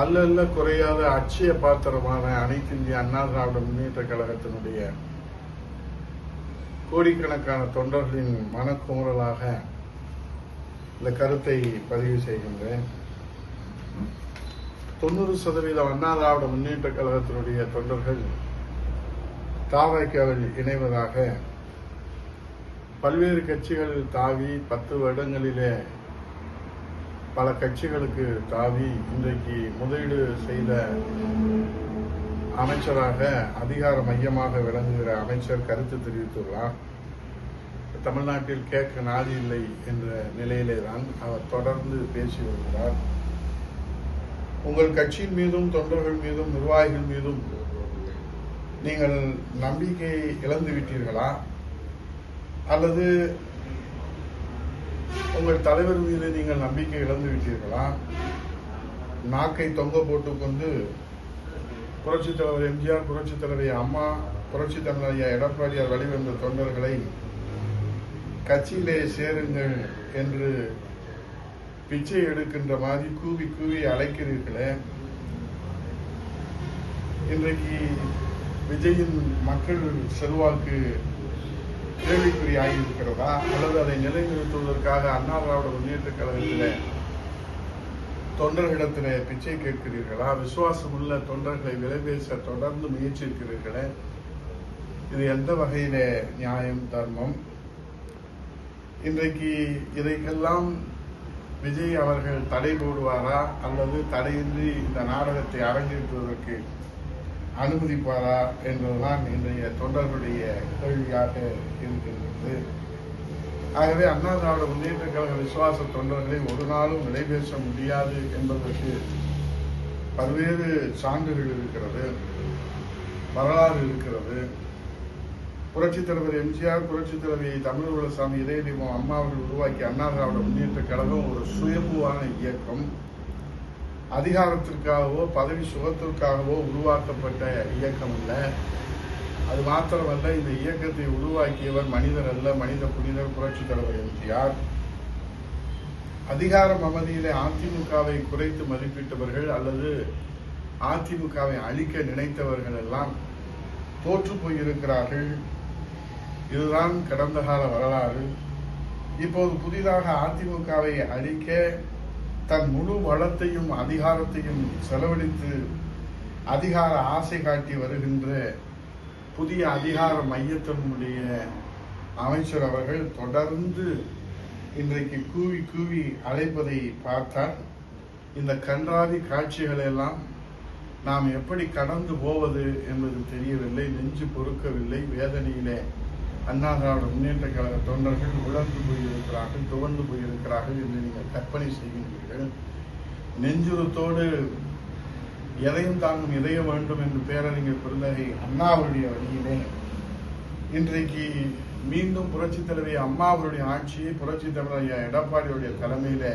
அல்ல குறையாத அட்சய பாத்திரமான அனைத்து இந்திய அண்ணா திராவிட முன்னேற்ற கழகத்தினுடைய கோடிக்கணக்கான தொண்டர்களின் மனக்குமுறலாக இந்த கருத்தை பதிவு செய்கின்றேன். 90% அண்ணா திராவிட முன்னேற்ற கழகத்தினுடைய தொண்டர்கள் தாவேக்காவில் இணைவதாக பல்வேறு கட்சிகளில் தாவி 10 வருடங்களிலே பல கட்சிகளுக்கு தாவி இன்றைக்கு முதலீடு செய்த அமைச்சராக அதிகார மையமாக விளங்குகிற அமைச்சர் கருத்து தெரிவித்துள்ளார். தமிழ்நாட்டில் கேட்க நாதி இல்லை என்ற நிலையிலே தான் அவர் தொடர்ந்து பேசி வருகிறார். உங்கள் கட்சியின் மீதும் தொண்டர்கள் மீதும் நிர்வாகிகள் மீதும் நீங்கள் நம்பிக்கை இழந்து விட்டீர்களா, அல்லது உங்கள் தலைவர் மீது நீங்கள் நம்பிக்கை இழந்து விட்டீர்களா? நாக்கை தொங்க போட்டுக்கொண்டு புரட்சித் தலைவர் எம்ஜிஆர், புரட்சித் தலைவர் அம்மா, புரட்சித் தலைவர் எடப்பாடியார் வழிவந்த தொண்டர்களை கட்சியிலே சேருங்கள் என்று பிச்சை எடுக்கின்ற மாதிரி கூவி கூவி அழைக்கிறீர்களே. இன்றைக்கு விஜயின் மக்கள் செல்வாக்கு கேள்விக்குறியாகியிருக்கிறதா, அல்லது அதை நிலைநிறுத்துவதற்காக அண்ணா திராவிட முன்னேற்ற கழகத்தில் தொண்டர்களிடத்திலே பிச்சை கேட்கிறீர்களா? விசுவாசமுள்ள தொண்டர்களை விலை பேச தொடர்ந்து முயற்சிக்கிறீர்களே. இது எந்த வகையிலே நியாயம், தர்மம்? இன்றைக்கு இதைக்கெல்லாம் விஜய் அவர்கள் தடை போடுவாரா, அல்லது தடையின்றி இந்த நாடகத்தை அரங்கேற்றுவதற்கு அனுமதிப்பாரா என்பதுதான் இன்றைய தொண்டர்களுடைய கேள்வியாக இருக்கின்றது. ஆகவே அண்ணா திராவிட முன்னேற்ற கழக விசுவாச தொண்டர்களை ஒரு நாளும் விலை பேச முடியாது என்பதற்கு பல்வேறு சான்றுகள் இருக்கிறது, வரலாறு இருக்கிறது. புரட்சித் தலைவர் எம்ஜிஆர், புரட்சித் தலைவர் தமிழ்வளசாமி, இதயதீபம் அம்மா அவர்கள் உருவாக்கிய அண்ணா திராவிட முன்னேற்ற கழகம் ஒரு சுயம்புவான இயக்கம். அதிகாரத்திற்காகவோ பதவி சுகத்திற்காகவோ உருவாக்கப்பட்ட இயக்கம் அல்ல. அது மாத்திரமல்ல, இந்த இயக்கத்தை உருவாக்கியவர் மனிதர் அல்ல, மனித புனிதர் புரட்சித் தலைவர் எம்ஜிஆர். அதிகார மமதியிலே அதிமுகவை குறைத்து மதிப்பிட்டவர்கள் அல்லது அதிமுகவை அழிக்க நினைத்தவர்கள் எல்லாம் தோற்று போயிருக்கிறார்கள். இதுதான் கடந்த கால வரலாறு. இப்போது புதிதாக அதிமுகவை அழிக்க தன் முழு வளத்தையும் அதிகாரத்தையும் செலவழித்து அதிகார ஆசை காட்டி வருகின்ற புதிய அதிகார மையத்தினுடைய அமைச்சர் அவர்கள் தொடர்ந்து இன்றைக்கு கூவி கூவி அழைப்பதை பார்த்தால் இந்த கன்றாவி காட்சிகளை எல்லாம் நாம் எப்படி கடந்து போவது என்பது தெரியவில்லை. நெஞ்சு பொறுக்கவில்லை. வேதனையிலே அண்ணா திராவிட முன்னேற்ற கழக தொண்டர்கள் உழந்து போயிருக்கிறார்கள், துவண்டு போயிருக்கிறார்கள் என்று நீங்கள் கற்பனை செய்கின்றீர்கள். நெஞ்சுரத்தோடு எதையும் தாங்கும் இதயம் வேண்டும் என்று பேரறிஞர் பெருந்தகை அண்ணாவுடைய வழியிலே இன்றைக்கு மீண்டும் புரட்சித் தலைவி அம்மாவுடைய ஆட்சியை புரட்சித் தலைவர் எடப்பாடியுடைய தலைமையிலே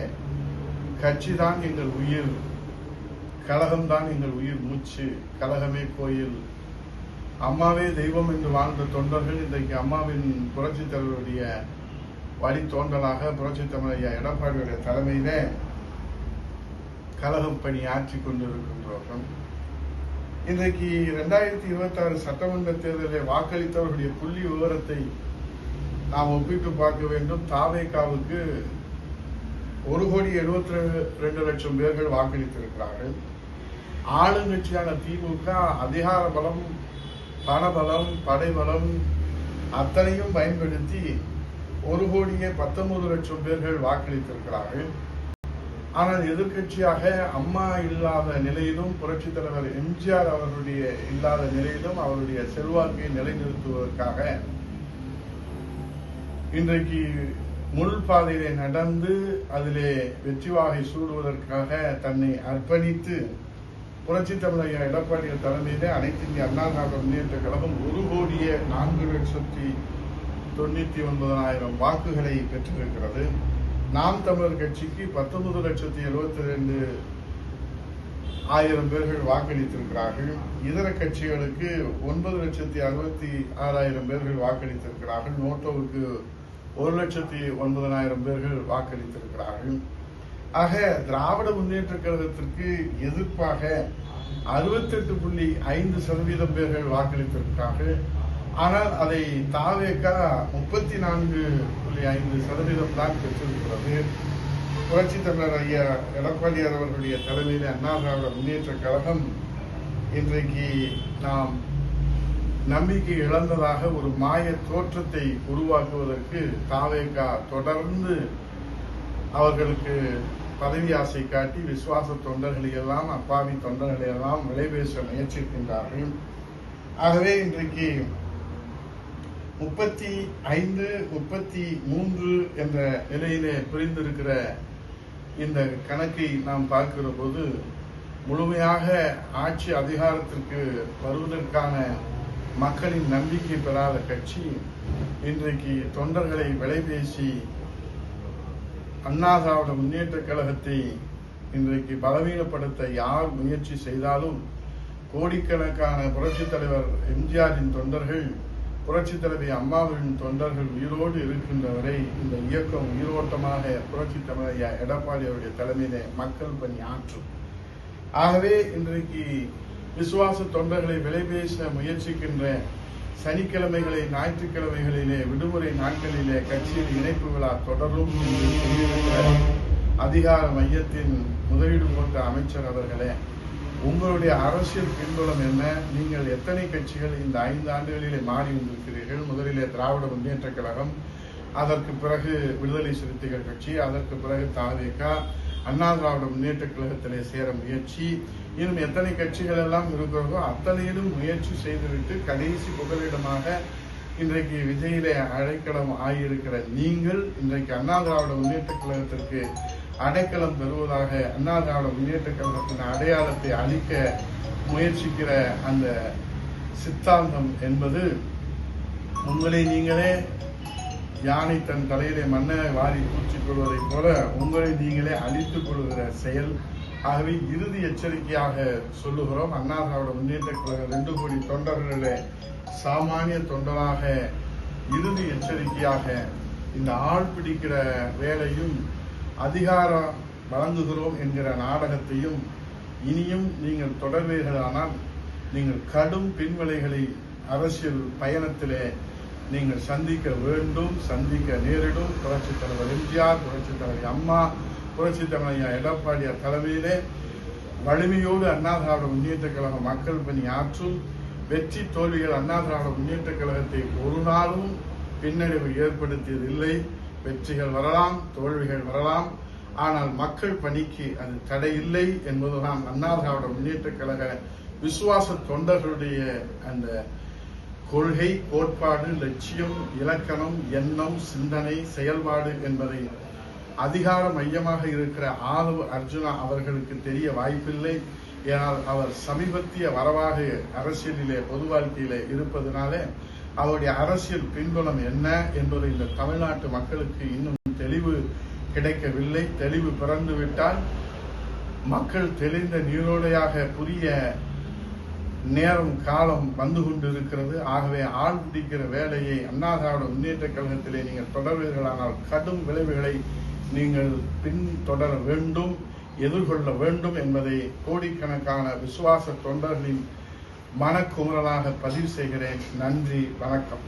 கட்சி தான் எங்கள் உயிர், கழகம்தான் எங்கள் உயிர் மூச்சு, கழகமே கோயில், அம்மாவே தெய்வம் என்று வாழ்ந்த தொண்டர்கள் இன்றைக்கு அம்மாவின் புரட்சித் தலைவருடைய வழித்தோன்றலாக புரட்சித் தலைவர் எடப்பாடியுடைய தலைமையிலே கழகம் பணி ஆற்றிக் கொண்டிருக்கின்றோம். இன்றைக்கு 2026 சட்டமன்ற தேர்தலில் வாக்களித்தவர்களுடைய புள்ளி விவரத்தை நாம் ஒப்பிட்டு பார்க்க வேண்டும். தாவேகாவுக்கு 1,72,00,000 பேர்கள் வாக்களித்திருக்கிறார்கள். ஆளுங்கட்சியான திமுக அதிகார பலம், பணபலம், படைபலம் அத்தனையும் பயன்படுத்தி 1,19,00,000 பேர்கள் வாக்களித்திருக்கிறார்கள். ஆனால் எதிர்கட்சியாக அம்மா இல்லாத நிலையிலும் புரட்சித் தலைவர் எம்ஜிஆர் அவர்களுடைய இல்லாத நிலையிலும் அவருடைய செல்வாக்கை நிலைநிறுத்துவதற்காக இன்றைக்கு முள் பாதையிலே நடந்து அதிலே வெற்றி வாகை சூடுவதற்காக தன்னை அர்ப்பணித்து புரட்சித் தலைவர் எடப்பாடியார் தலைமையிலே அனைத்து இந்திய அண்ணா திராவிட முன்னேற்ற கழகம் 1,4,99,000 வாக்குகளை பெற்றிருக்கிறது. நாம் தமிழர் கட்சிக்கு 19,72,000 பேர்கள் வாக்களித்திருக்கிறார்கள். இதர கட்சிகளுக்கு 9,66,000 பேர்கள் வாக்களித்திருக்கிறார்கள். நோட்டோவுக்கு 1,09,000 பேர்கள் வாக்களித்திருக்கிறார்கள். ஆக திராவிட முன்னேற்ற கழகத்திற்கு எதிர்ப்பாக 68.5% பேர்கள் வாக்களித்திருக்காங்க. ஆனால் அதை தாவேக 34.5% தான் பெற்றிருக்கிறது. புரட்சி தமிழர் ஐயா எடப்பாடியார் அவர்களுடைய தலைமையில் அண்ணா திராவிட முன்னேற்ற கழகம் இன்றைக்கு நாம் நம்பிக்கை இழந்ததாக ஒரு மாய தோற்றத்தை உருவாக்குவதற்கு தாவேக தொடர்ந்து அவர்களுக்கு பதவி ஆசை காட்டி விசுவாச தொண்டர்களை எல்லாம், அப்பாவி தொண்டர்களை எல்லாம் விலைபேச முயற்சிக்கின்றார்கள். ஆகவே இன்றைக்கு 35, 33 என்ற நிலையிலே புரிந்திருக்கிற இந்த கணக்கை நாம் பார்க்கிற போது முழுமையாக ஆட்சி அதிகாரத்திற்கு வருவதற்கான மக்களின் நம்பிக்கை பெறாத கட்சி இன்றைக்கு தொண்டர்களை விலைபேசி அண்ணா திராவிட முன்னேற்ற கழகத்தை இன்றைக்கு பலவீனப்படுத்த யார் முயற்சி செய்தாலும் கோடிக்கணக்கான புரட்சித் தலைவர் எம்ஜிஆரின் தொண்டர்கள், புரட்சித் தலைவி அம்மாவின் தொண்டர்கள் உயிரோடு இருக்கின்றவரை இந்த இயக்கம் உயிரோட்டமாக புரட்சி தமிழர் எடப்பாடி அவருடைய தலைமையிலே மக்கள் பணி ஆற்றும். ஆகவே இன்றைக்கு விசுவாச தொண்டர்களை விலைபேச முயற்சிக்கின்ற சனிக்கிழமைகளை, ஞாயிற்றுக்கிழமைகளிலே, விடுமுறை நாட்களிலே கட்சியின் இணைப்பு விழா தொடரும் என்று சொல்லியிருக்கிற அதிகார மையத்தின் முதலீடு போன்ற அமைச்சர் அவர்களே, உங்களுடைய அரசியல் பின்புலம் என்ன? நீங்கள் எத்தனை கட்சிகள் இந்த 5 ஆண்டுகளிலே மாறி வந்திருக்கிறீர்கள்? முதலிலே திராவிட முன்னேற்ற கழகம், அதற்கு பிறகு விடுதலை சிறுத்தைகள் கட்சி, அதற்கு பிறகு தாவேக, அண்ணா திராவிட முன்னேற்ற கழகத்திலே சேர முயற்சி, இன்னும் எத்தனை கட்சிகள் எல்லாம் இருக்கிறதோ அத்தனையிலும் முயற்சி செய்துவிட்டு கடைசி புகலிடமாக இன்றைக்கு விஜயிலே அடைக்கலம் ஆகியிருக்கிற நீங்கள் இன்றைக்கு அண்ணா திராவிட முன்னேற்ற கழகத்திற்கு அடைக்கலம் பெறுவதாக அண்ணா திராவிட முன்னேற்ற கழகத்தின் அடையாளத்தை அளிக்க முயற்சிக்கிற அந்த சித்தாந்தம் என்பது உங்களை நீங்களே யானை தன் தலையிலே மண்ணை வாரி பூச்சிக் கொள்வதைப் போல உங்களை நீங்களே அழித்துக் கொள்கிற செயல். ஆகவே இறுதி எச்சரிக்கையாக சொல்லுகிறோம், அண்ணா திராவிட முன்னேற்ற கழகம் 2 கோடி தொண்டர்களிலே சாமானிய தொண்டராக இறுதி எச்சரிக்கையாக இந்த ஆள் பிடிக்கிற வேலையும் அதிகாரம் வழங்குகிறோம் என்கிற நாடகத்தையும் இனியும் நீங்கள் தொடர்வீர்களானால் நீங்கள் கடும் பின்விளைகளை அரசியல் பயணத்திலே நீங்கள் சந்திக்க வேண்டும், சந்திக்க நேரிடும். புரட்சித் தலைவர் எம்ஜிஆர், புரட்சித் தலைவர் அம்மா, புரட்சித் தலைவர் எடப்பாடியார் தலைமையிலே வலிமையோடு அண்ணா திராவிட முன்னேற்ற கழகம் மக்கள் பணி ஆற்றும். வெற்றி தோல்விகள் அண்ணா திராவிட முன்னேற்ற கழகத்தை ஒரு நாளும் பின்னடைவு ஏற்படுத்தியதில்லை. வெற்றிகள் வரலாம், தோல்விகள் வரலாம், ஆனால் மக்கள் பணிக்கு அது தடையில்லை என்பதுதான் அண்ணா திராவிட முன்னேற்ற கழக விசுவாச தொண்டர்களுடைய அந்த கொள்கை, கோட்பாடு, லட்சியம், இலக்கணம், எண்ணம், சிந்தனை, செயல்பாடு என்பதை அதிகார மையமாக இருக்கிற ஆதவ அர்ஜுனா அவர்களுக்கு தெரிய வாய்ப்பில்லை. ஏனால் அவர் சமீபத்திய வரவாக அரசியலிலே, பொது வாழ்க்கையிலே இருப்பதனாலே அவருடைய அரசியல் பின்புலம் என்ன என்பது இந்த தமிழ்நாட்டு மக்களுக்கு இன்னும் தெளிவு கிடைக்கவில்லை. தெளிவு பிறந்துவிட்டால் மக்கள் தெளிந்த நீரோடையாக புரிய நேரம், காலம் வந்து கொண்டிருக்கிறது. ஆகவே ஆள் பிடிக்கிற வேலையை அண்ணா திராவிட முன்னேற்ற கழகத்திலே நீங்கள் தொடர்வீர்களானால் கடும் விளைவுகளை நீங்கள் பின்தொடர வேண்டும், எதிர்கொள்ள வேண்டும் என்பதை கோடிக்கணக்கான விசுவாச தொண்டர்களின் மனக்குமுறலாக பதிவு செய்கிறேன். நன்றி, வணக்கம்.